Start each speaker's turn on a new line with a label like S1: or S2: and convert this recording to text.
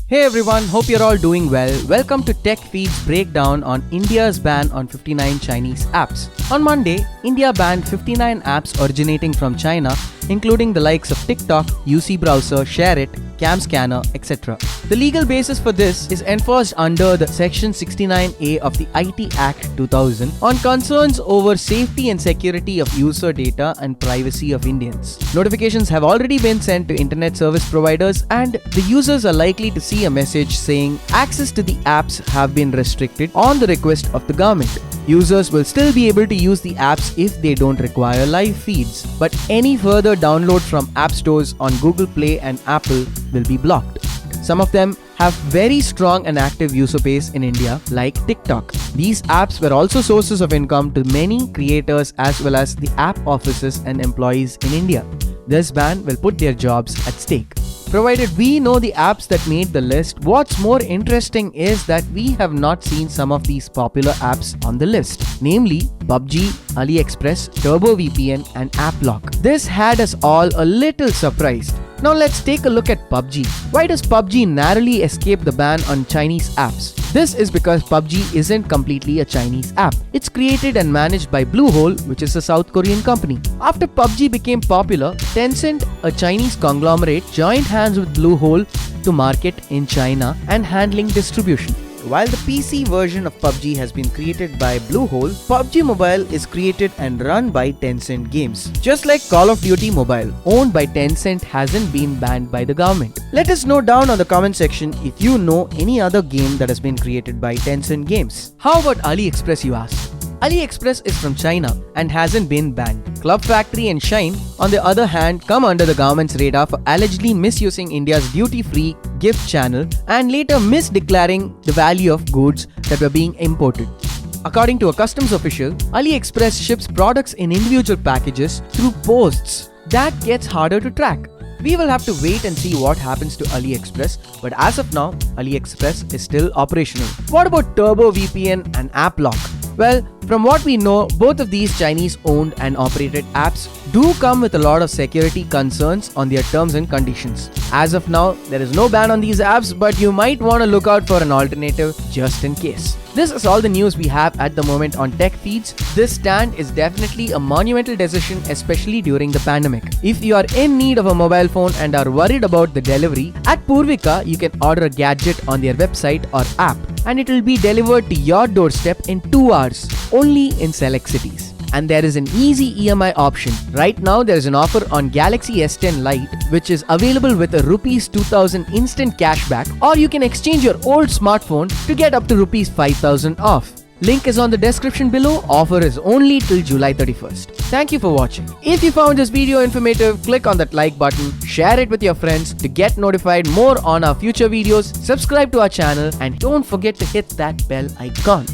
S1: Hey everyone, hope you're all doing well. Welcome to Tech Feed's breakdown on India's ban on 59 Chinese apps. On Monday, India banned 59 apps originating from China, including the likes of TikTok, UC Browser, ShareIt, Cam Scanner, etc. The legal basis for this is enforced under the Section 69A of the IT Act 2000 on concerns over safety and security of user data and privacy of Indians. Notifications have already been sent to internet service providers, and the users are likely to see a message saying access to the apps have been restricted on the request of the government. Users will still be able to use the apps if they don't require live feeds, but any further download from app stores on Google Play and Apple will be blocked. Some of them have very strong and active user base in India, like TikTok. These apps were also sources of income to many creators as well as the app offices and employees in India. This ban will put their jobs at stake. Provided we know the apps that made the list, what's more interesting is that we have not seen some of these popular apps on the list, namely PUBG, AliExpress, TurboVPN and AppLock. This had us all a little surprised. Now let's take a look at PUBG. Why does PUBG narrowly escape the ban on Chinese apps? This is because PUBG isn't completely a Chinese app. It's created and managed by Bluehole, which is a South Korean company. After PUBG became popular, Tencent, a Chinese conglomerate, joined hands with Bluehole to market in China and handling distribution. While the PC version of PUBG has been created by Bluehole, PUBG Mobile is created and run by Tencent Games. Just like Call of Duty Mobile, owned by Tencent, hasn't been banned by the government. Let us know down on the comment section if you know any other game that has been created by Tencent Games. How about AliExpress, you ask? AliExpress is from China and hasn't been banned. Club Factory and Shine, on the other hand, come under the government's radar for allegedly misusing India's duty-free gift channel and later misdeclaring the value of goods that were being imported. According to a customs official, AliExpress ships products in individual packages through posts. That gets harder to track. We will have to wait and see what happens to AliExpress, but as of now, AliExpress is still operational. What about TurboVPN and AppLock? Well, from what we know, both of these Chinese-owned and operated apps do come with a lot of security concerns on their terms and conditions. As of now, there is no ban on these apps, but you might want to look out for an alternative just in case. This is all the news we have at the moment on Tech Feeds. This stand is definitely a monumental decision, especially during the pandemic. If you are in need of a mobile phone and are worried about the delivery, at Purvika you can order a gadget on their website or app, and it will be delivered to your doorstep in 2 hours, only in select cities. And there is an easy EMI option. Right now there is an offer on Galaxy S10 Lite, which is available with a Rs 2000 instant cashback, or you can exchange your old smartphone to get up to Rs 5000 off. Link is on the description below. Offer is only till July 31st. Thank you for watching. If you found this video informative, click on that like button, share it with your friends to get notified more on our future videos, subscribe to our channel, and don't forget to hit that bell icon.